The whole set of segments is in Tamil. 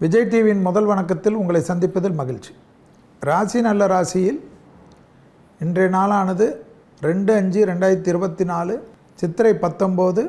விஜய் டிவியின் முதல் வணக்கத்தில் உங்களை சந்திப்பதில் மகிழ்ச்சி. ராசி நல்ல ராசியில் இன்றைய நாளானது 2/5/2024 சித்திரை 19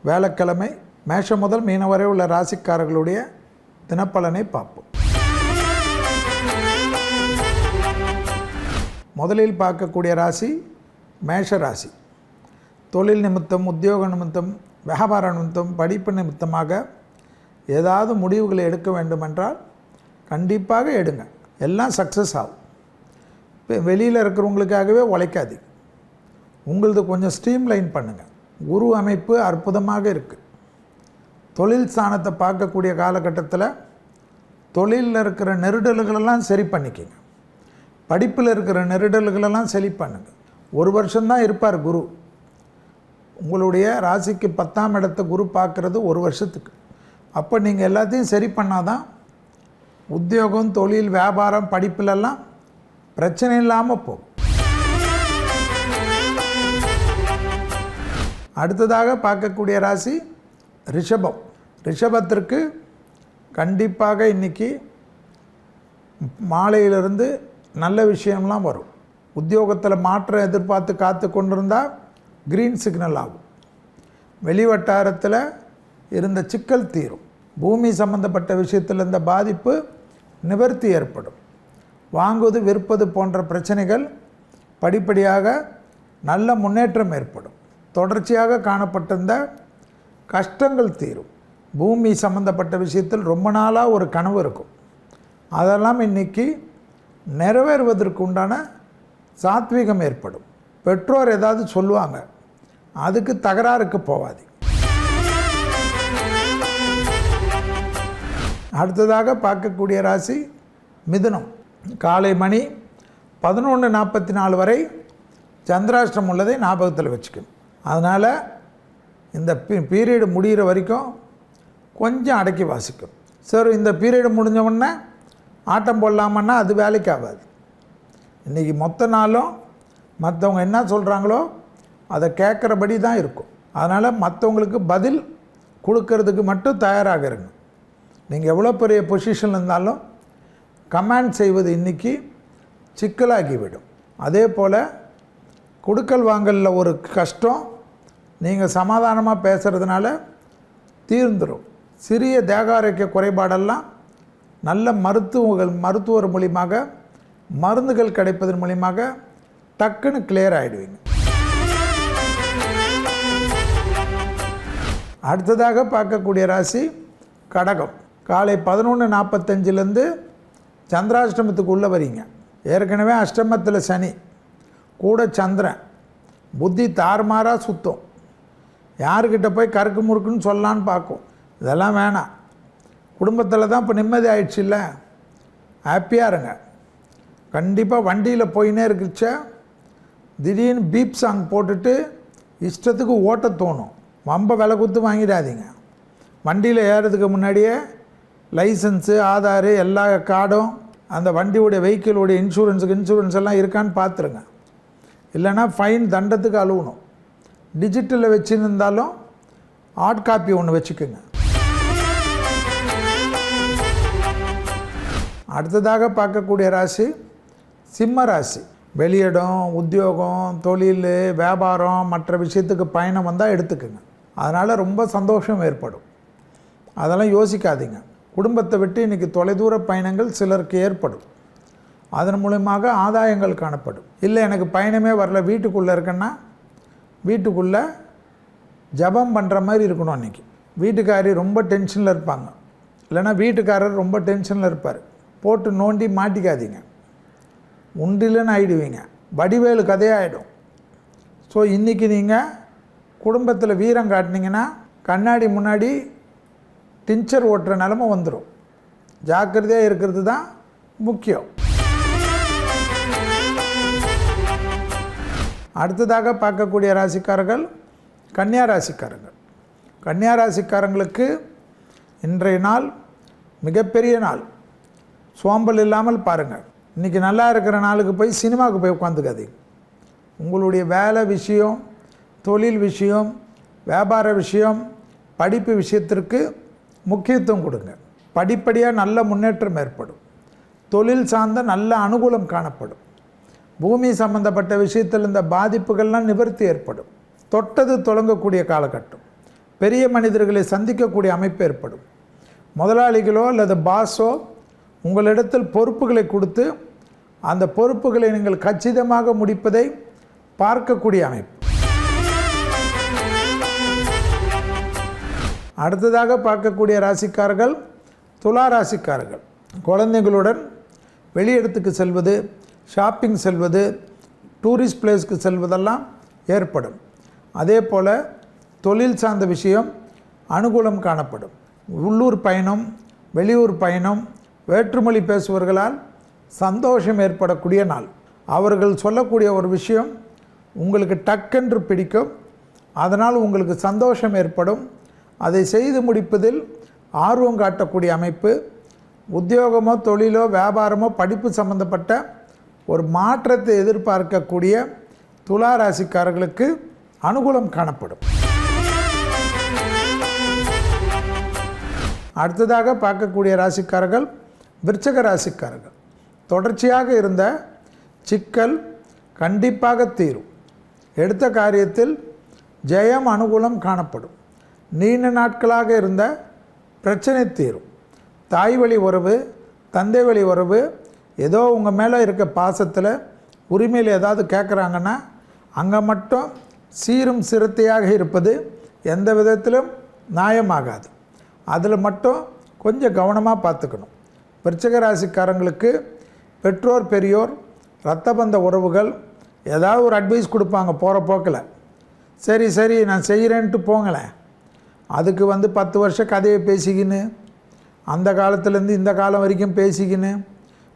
வேளக்கிழமை. மேஷம் முதல் மீனம் வரை உள்ள ராசிக்காரர்களுடைய தினப்பலனை பார்ப்போம். முதலில் பார்க்கக்கூடிய ராசி மேஷ ராசி. தொழில் நிமித்தம், உத்தியோக நிமித்தம், வியாபார நிமித்தம், படிப்பு நிமித்தமாக ஏதாவது முடிவுகளை எடுக்க வேண்டுமென்றால் கண்டிப்பாக எடுங்க, எல்லாம் சக்ஸஸ் ஆகும். இப்போ வெளியில் இருக்கிறவங்களுக்காகவே உழைக்காது, உங்களது கொஞ்சம் ஸ்ட்ரீம்லைன் பண்ணுங்கள். குரு அமைப்பு அற்புதமாக இருக்குது. தொழில் ஸ்தானத்தை பார்க்கக்கூடிய காலகட்டத்தில் தொழிலில் இருக்கிற நெருடல்களெல்லாம் சரி பண்ணிக்கங்க. படிப்பில் இருக்கிற நெருடல்களெல்லாம் சரி பண்ணுங்கள். 1 வருஷம்தான் இருப்பார் குரு. உங்களுடைய ராசிக்கு 10ஆம் இடத்தை குரு பார்க்குறது 1 வருஷத்துக்கு. அப்போ நீங்கள் எல்லாத்தையும் சரி பண்ணால் தான் உத்தியோகம், தொழில், வியாபாரம், படிப்பிலெல்லாம் பிரச்சனை இல்லாமல் போகும். அடுத்ததாக பார்க்கக்கூடிய ராசி ரிஷபம். ரிஷபத்திற்கு கண்டிப்பாக இன்றைக்கி மாலையிலிருந்து நல்ல விஷயம்லாம் வரும். உத்தியோகத்தில் மாற்றம் எதிர்பார்த்து காத்து கொண்டிருந்தால் க்ரீன் சிக்னல் ஆகும். வெளிவட்டாரத்தில் இருந்த சிக்கல் தீரும். பூமி சம்பந்தப்பட்ட விஷயத்தில் இருந்த பாதிப்பு நிவர்த்தி ஏற்படும். வாங்குவது, விற்பது போன்ற பிரச்சனைகள் படிப்படியாக நல்ல முன்னேற்றம் ஏற்படும். தொடர்ச்சியாக காணப்பட்டிருந்த கஷ்டங்கள் தீரும். பூமி சம்பந்தப்பட்ட விஷயத்தில் ரொம்ப நாளாக ஒரு கனவு இருக்கும், அதெல்லாம் இன்றைக்கி நிறைவேறுவதற்கு உண்டான சாத்வீகம் ஏற்படும். பெற்றோர் ஏதாவது சொல்லுவாங்க, அதுக்கு தகராறுக்கு போகாது. அடுத்ததாக பார்க்கக்கூடிய ராசி மிதுனம். காலை மணி 11:44 வரை சந்திராஷ்டிரம் உள்ளதை ஞாபகத்தில் வச்சுக்கணும். அதனால் இந்த பீரியடு முடிகிற வரைக்கும் கொஞ்சம் அடக்கி வாசிக்கும். சார், இந்த பீரியடு முடிஞ்சவுடனே ஆட்டம் போடலாமன்னா அது வேலைக்கு ஆகாது. இன்றைக்கி மொத்த நாளும் மற்றவங்க என்ன சொல்கிறாங்களோ அதை கேட்குறபடி தான் இருக்கும். அதனால் மற்றவங்களுக்கு பதில் கொடுக்கறதுக்கு மட்டும் தயாராக இருங்க. நீங்கள் எவ்வளோ பெரிய பொசிஷனில் இருந்தாலும் கமாண்ட் செய்வது இன்றைக்கி சிக்கலாகிவிடும். அதே போல் கொடுக்கல் வாங்கலில் ஒரு கஷ்டம் நீங்கள் சமாதானமாக பேசுகிறதுனால தீர்ந்துடும். சிறிய தேக ஆரோக்கிய குறைபாடெல்லாம் நல்ல மருத்துவர் மூலியமாக, மருந்துகள் கிடைப்பதன் மூலியமாக டக்குன்னு கிளியர் ஆகிடுவீங்க. அடுத்ததாக பார்க்கக்கூடிய ராசி கடகம். காலை 11:45 சந்திராஷ்டமத்துக்கு உள்ளே வரீங்க. ஏற்கனவே அஷ்டமத்தில் சனி, கூட சந்திரன், புத்தி தாறுமாறாக சுத்தம். யாருக்கிட்ட போய் கருக்கு முறுக்குன்னு சொல்லலான்னு பார்க்கும். இதெல்லாம் வேணாம். குடும்பத்தில் தான் இப்போ நிம்மதி ஆயிடுச்சு இல்லை, ஹாப்பியாக இருங்க. கண்டிப்பாக வண்டியில் போயினே இருக்குச்ச திடீர்னு பீப் சாங் போட்டுட்டு இஷ்டத்துக்கு ஓட்ட தோணும். வம்ப விலை கொடுத்து வாங்கிடாதீங்க. வண்டியில் ஏறதுக்கு முன்னாடியே லைசன்ஸு, ஆதாரு, எல்லா கார்டும், அந்த வண்டியுடைய வெஹிக்கிளுடைய இன்சூரன்ஸ் எல்லாம் இருக்கான்னு பார்த்துருங்க. இல்லைன்னா ஃபைன், தண்டத்துக்கு அழுவணும். டிஜிட்டலில் வச்சுருந்தாலும் ஹார்ட் காப்பி ஒன்று வச்சுக்கோங்க. அடுத்ததாக பார்க்கக்கூடிய ராசி சிம்ம ராசி. வெளியிடம், உத்தியோகம், தொழில், வியாபாரம், மற்ற விஷயத்துக்கு பயணம் வந்தால் எடுத்துக்கோங்க. அதனால் ரொம்ப சந்தோஷம் ஏற்படும். அதெல்லாம் யோசிக்காதீங்க. குடும்பத்தை விட்டு இன்றைக்கி தொலைதூர பயணங்கள் சிலருக்கு ஏற்படும். அதன் மூலமாக ஆதாயங்கள் காணப்படும். இல்லை எனக்கு பயணமே வரல, வீட்டுக்குள்ளே இருக்கேன்னா வீட்டுக்குள்ளே ஜபம் பண்ணுற மாதிரி இருக்கணும். அன்றைக்கி வீட்டுக்காரி ரொம்ப டென்ஷனில் இருப்பாங்க, இல்லைன்னா வீட்டுக்காரர் ரொம்ப டென்ஷனில் இருப்பார். போட்டு நோண்டி மாட்டிக்காதீங்க, உண்டிலன்னு ஆகிடுவீங்க. வடிவேலு கதையாகிடும். ஸோ இன்றைக்கி நீங்கள் குடும்பத்தில் வீரம் காட்டினீங்கன்னா கண்ணாடி முன்னாடி டின்ச்சர் ஓட்டுற நிலமை வந்துடும். ஜாக்கிரதையாக இருக்கிறது தான் முக்கியம். அடுத்ததாக பார்க்கக்கூடிய ராசிக்காரர்கள் கன்னியா ராசிக்காரர்கள். கன்னியா ராசிக்காரங்களுக்கு இன்றைய நாள் மிகப்பெரிய நாள். சோம்பல் இல்லாமல் பாருங்கள். இன்றைக்கி நல்லா இருக்கிற நாளுக்கு போய் சினிமாவுக்கு போய் உட்காந்துக்காதீங்க. உங்களுடைய வேலை விஷயம், தொழில் விஷயம், வியாபார விஷயம், படிப்பு விஷயத்திற்கு முக்கியத்துவம் கொடுங்க. படிப்படியாக நல்ல முன்னேற்றம் ஏற்படும். தொழில் சார்ந்த நல்ல அனுகூலம் காணப்படும். பூமி சம்பந்தப்பட்ட விஷயத்தில் இந்த பாதிப்புகள்லாம் நிவர்த்தி ஏற்படும். தொட்டது தொடங்கக்கூடிய காலகட்டம். பெரிய மனிதர்களை சந்திக்கக்கூடிய அமைப்பு ஏற்படும். முதலாளிகளோ அல்லது பாஸோ உங்களிடத்தில் பொறுப்புகளை கொடுத்து அந்த பொறுப்புகளை நீங்கள் கச்சிதமாக முடிப்பதை பார்க்கக்கூடிய அமைப்பு. அடுத்ததாக பார்க்கக்கூடிய ராசிக்காரர்கள் துலா ராசிக்காரர்கள். குழந்தைகளுடன் வெளியிடத்துக்கு செல்வது, ஷாப்பிங் செல்வது, டூரிஸ்ட் பிளேஸ்க்கு செல்வதெல்லாம் ஏற்படும். அதே போல் தொழில் சார்ந்த விஷயம் அனுகூலம் காணப்படும். உள்ளூர் பயணம், வெளியூர் பயணம், வேற்றுமொழி பேசுபவர்களால் சந்தோஷம் ஏற்படக்கூடிய நாள். அவர்கள் சொல்லக்கூடிய ஒரு விஷயம் உங்களுக்கு டக்கென்று பிடிக்கும். அதனால் உங்களுக்கு சந்தோஷம் ஏற்படும். அதை செய்து முடிப்பதில் ஆர்வம் காட்டக்கூடிய அமைப்பு. உத்தியோகமோ தொழிலோ வியாபாரமோ படிப்பு சம்பந்தப்பட்ட ஒரு மாற்றத்தை எதிர்பார்க்கக்கூடிய துலா ராசிக்காரர்களுக்கு அனுகூலம் காணப்படும். அடுத்ததாக பார்க்கக்கூடிய ராசிக்காரர்கள் விருச்சக ராசிக்காரர்கள். தொடர்ச்சியாக இருந்த சிக்கல் கண்டிப்பாக தீரும். எடுத்த காரியத்தில் ஜெயம் அனுகூலம் காணப்படும். நீண்ட நாட்களாக இருந்த பிரச்சனை தீரும். தாய் வழி உறவு, தந்தை வழி உறவு, ஏதோ உங்கள் மேலே இருக்க பாசத்தில் உரிமையில் ஏதாவது கேட்குறாங்கன்னா அங்கே மட்டும் சீரும் சிறுத்தையாக இருப்பது எந்த விதத்திலும் நியாயமாகாது. அதில் மட்டும் கொஞ்சம் கவனமாக பார்த்துக்கணும். விருச்சிக ராசிக்காரங்களுக்கு பெற்றோர் பெரியோர் இரத்த பந்த உறவுகள் ஏதாவது ஒரு அட்வைஸ் கொடுப்பாங்க போகிற போக்கில். சரி சரி நான் செய்கிறேன்ட்டு போங்களேன். அதுக்கு 10 வருஷம் கதையை பேசிக்கின்னு அந்த காலத்துலேருந்து இந்த காலம் வரைக்கும் பேசிக்கின்னு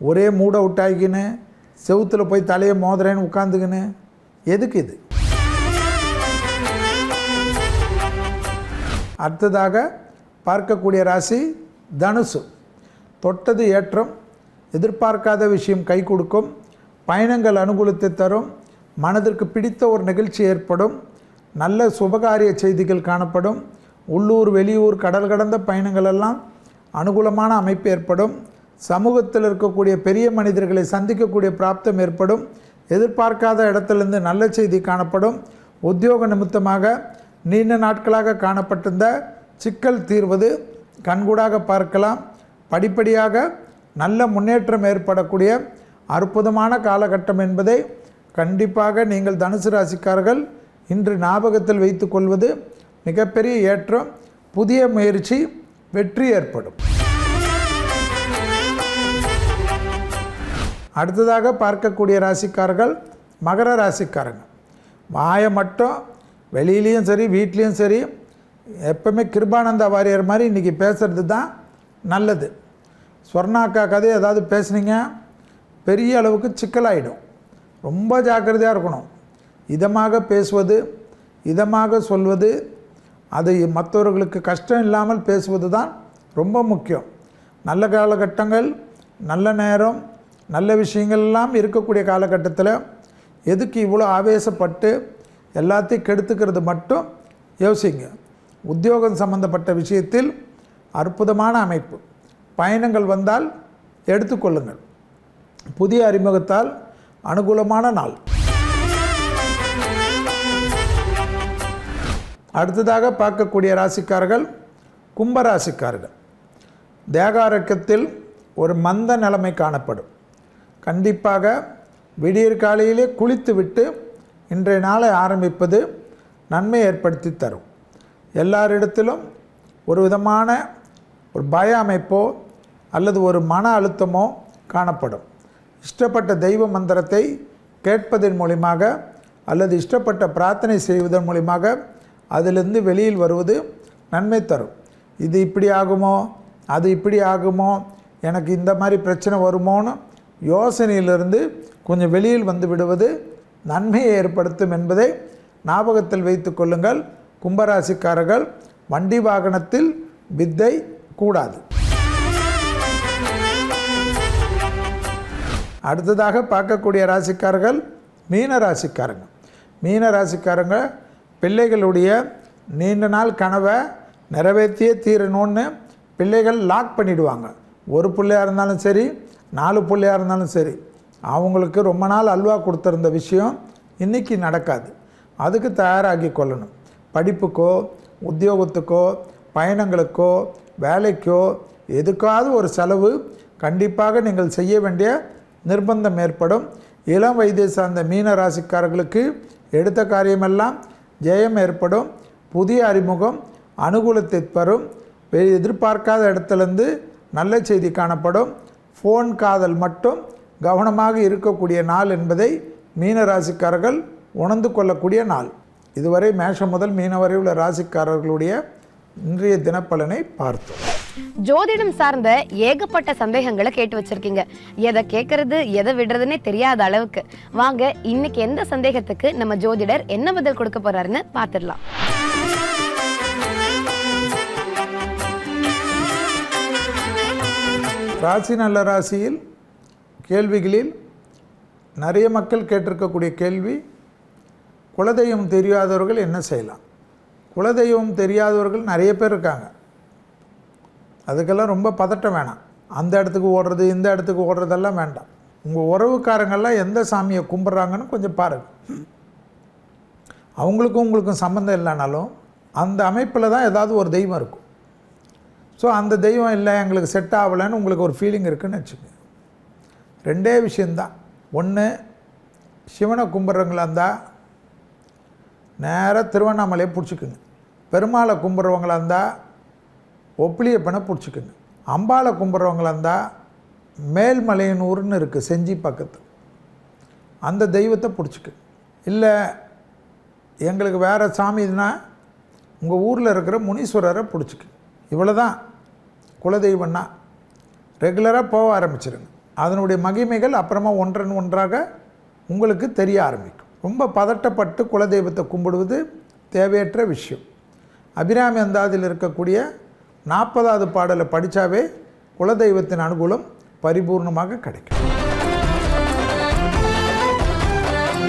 ஒரே மூட விட்டாய்க்கின்னு செவுத்தில் போய் தலையை மோதுறேன்னு உட்காந்துக்கின்னு எதுக்கு இது? அடுத்ததாக பார்க்கக்கூடிய ராசி தனுசு. தொட்டது ஏற்றம். எதிர்பார்க்காத விஷயம் கை கொடுக்கும். பயணங்கள் அனுகூலத்தை தரும். மனதிற்கு பிடித்த ஒரு நிகழ்ச்சி ஏற்படும். நல்ல சுபகாரிய செய்திகள் காணப்படும். உள்ளூர் வெளியூர் கடல் கடந்த பயணங்கள் எல்லாம் அனுகூலமான அமைப்பு ஏற்படும். சமூகத்தில் இருக்கக்கூடிய பெரிய மனிதர்களை சந்திக்கக்கூடிய பிராப்தம் ஏற்படும். எதிர்பார்க்காத இடத்திலிருந்து நல்ல செய்தி காணப்படும். உத்தியோக நிமித்தமாக நீண்ட நாட்களாக காணப்பட்டிருந்த சிக்கல் தீர்வது கண்கூடாக பார்க்கலாம். படிப்படியாக நல்ல முன்னேற்றம் ஏற்படக்கூடிய அற்புதமான காலகட்டம் என்பதை கண்டிப்பாக நீங்கள் தனுசு ராசிக்காரர்கள் இன்று ஞாபகத்தில் வைத்து கொள்வது மிகப்பெரிய ஏற்றம். புதிய முயற்சி வெற்றி ஏற்படும். அடுத்ததாக பார்க்கக்கூடிய ராசிக்காரர்கள் மகர ராசிக்காரங்க. வாயை மட்டும் வெளியிலையும் சரி வீட்லேயும் சரி எப்பவுமே கிருபானந்தா வாரியர் மாதிரி இன்றைக்கி பேசுகிறது தான் நல்லது. ஸ்வர்ணாக்கா கதை ஏதாவது பேசுனீங்க பெரிய அளவுக்கு சிக்கலாயிடும். ரொம்ப ஜாக்கிரதையாக இருக்கணும். இதமாக பேசுவது, இதமாக சொல்வது, அது மற்றவர்களுக்கு கஷ்டம் இல்லாமல் பேசுவது தான் ரொம்ப முக்கியம். நல்ல காலகட்டங்கள், நல்ல நேரம், நல்ல விஷயங்கள் எல்லாம் இருக்கக்கூடிய காலகட்டத்தில் எதுக்கு இவ்வளோ ஆவேசப்பட்டு எல்லாத்தையும் கெடுத்துக்கிறது மட்டும் யோசிங்க. உத்தியோகம் சம்பந்தப்பட்ட விஷயத்தில் அற்புதமான அமைப்பு. பயணங்கள் வந்தால் எடுத்துக்கொள்ளுங்கள். புதிய அறிமுகத்தால் அனுகூலமான நாள். அடுத்ததாக பார்க்கக்கூடிய ராசிக்காரர்கள் கும்பராசிக்காரர்கள். தேகாரோக்கியத்தில் ஒரு மந்த நிலைமை காணப்படும். கண்டிப்பாக விடியற் காலையிலே குளித்து விட்டு இன்றைய நாளை ஆரம்பிப்பது நன்மை ஏற்படுத்தி தரும். எல்லாரிடத்திலும் ஒரு விதமான ஒரு பய அமைப்போ அல்லது ஒரு மன அழுத்தமோ காணப்படும். இஷ்டப்பட்ட தெய்வ மந்திரத்தை கேட்பதன் மூலியமாக அல்லது இஷ்டப்பட்ட பிரார்த்தனை செய்வதன் மூலியமாக அதிலிருந்து வெளியில் வருவது நன்மை தரும். இது இப்படி ஆகுமோ, அது இப்படி ஆகுமோ, எனக்கு இந்த மாதிரி பிரச்சனை வருமோன்னு யோசனையிலிருந்து கொஞ்சம் வெளியில் வந்து விடுவது நன்மையை ஏற்படுத்தும் என்பதை ஞாபகத்தில் வைத்து கொள்ளுங்கள். கும்பராசிக்காரர்கள் வண்டி வாகனத்தில் வித்தை கூடாது. அடுத்ததாக பார்க்கக்கூடிய ராசிக்காரர்கள் மீன ராசிக்காரங்க. மீன ராசிக்காரங்க பிள்ளைகளுடைய நீண்ட நாள் கனவை நிறைவேற்றியே தீரணும்னு பிள்ளைகள் லாக் பண்ணிவிடுவாங்க. ஒரு பிள்ளையாக இருந்தாலும் சரி, 4 பிள்ளையாக இருந்தாலும் சரி, அவங்களுக்கு ரொம்ப நாள் அல்வா கொடுத்துருந்த விஷயம் இன்றைக்கி நடக்காது. அதுக்கு தயாராகி கொள்ளணும். படிப்புக்கோ, உத்தியோகத்துக்கோ, பயணங்களுக்கோ, வேலைக்கோ, எதுக்காவது ஒரு செலவு கண்டிப்பாக நீங்கள் செய்ய வேண்டிய நிர்பந்தம் ஏற்படும். இளம் வயதை சார்ந்த மீன ராசிக்காரர்களுக்கு எடுத்த காரியமெல்லாம் ஜெயம் ஏற்படும். புதிய அறிமுகம் அனுகூலத்தை தரும். எதிர்பார்க்காத இடத்துலேருந்து நல்ல செய்தி காணப்படும். ஃபோன் காதல் மட்டும் கவனமாக இருக்கக்கூடிய நாள் என்பதை மீன ராசிக்காரர்கள் உணர்ந்து கொள்ளக்கூடிய நாள். இதுவரை மேஷம் முதல் மீன வரை உள்ள ராசிக்காரர்களுடைய இன்றைய தினப்பலனை பார்த்தோம். ஜோதிடம் சார்ந்த ஏகப்பட்ட சந்தேகங்களை கேட்டு வச்சிருக்கீங்க. எதை கேட்கறது எதை விடுறதுன்னே தெரியாத அளவுக்கு. வாங்க இன்னைக்கு எந்த சந்தேகத்துக்கு நம்ம ஜோதிடர் என்ன பதில் கொடுக்க போறாருன்னு பார்த்துடலாம். ராசி நல்ல ராசியில் கேள்விகளில் நிறைய மக்கள் கேட்டிருக்கக்கூடிய கேள்வி, குலதெய்வம் தெரியாதவர்கள் என்ன செய்யலாம்? குலதெய்வம் தெரியாதவர்கள் நிறைய பேர் இருக்காங்க. அதுக்கெல்லாம் ரொம்ப பதட்டம் வேணாம். அந்த இடத்துக்கு ஓடுறது இந்த இடத்துக்கு ஓடுறதெல்லாம் வேண்டாம். உங்கள் உறவுக்காரங்கள்லாம் எந்த சாமியை கும்பிட்றாங்கன்னு கொஞ்சம் பாருங்கள். அவங்களுக்கும் உங்களுக்கும் சம்மந்தம் இல்லைனாலும் அந்த அமைப்பில் தான் ஏதாவது ஒரு தெய்வம் இருக்கும். ஸோ அந்த தெய்வம் இல்லை, எங்களுக்கு செட் ஆகலைன்னு உங்களுக்கு ஒரு ஃபீலிங் இருக்குதுன்னு வச்சுக்கோங்க. 2 விஷயந்தான். ஒன்று, சிவனை கும்பிட்றவங்களா இருந்தால் நேராக திருவண்ணாமலையை பிடிச்சிக்குங்க. பெருமாளை கும்பிட்றவங்களா இருந்தால் ஒப்பிலியப்பனை பிடிச்சிக்குங்க. அம்பாளை கும்பிட்றவங்களா இருந்தால் மேல்மலையனூர்னு இருக்குது செஞ்சி பக்கத்து, அந்த தெய்வத்தை பிடிச்சிக்குங்க. இல்லை எங்களுக்கு வேறு சாமின்னா உங்கள் ஊரில் இருக்கிற முனீஸ்வரரை பிடிச்சிக்குங்க. இவ்வளோ தான் குலதெய்வம்னா. ரெகுலராக போக ஆரம்பிச்சிருங்க. அதனுடைய மகிமைகள் அப்புறமா ஒன்றன் ஒன்றாக உங்களுக்கு தெரிய ஆரம்பிக்கும். ரொம்ப பதட்டப்பட்டு குலதெய்வத்தை கும்பிடுவது தேவையற்ற விஷயம். அபிராமி அந்தாதியில் இருக்கக்கூடிய 40வது பாடலை படித்தாவே குலதெய்வத்தின் அனுகூலம் பரிபூர்ணமாக கிடைக்கும்.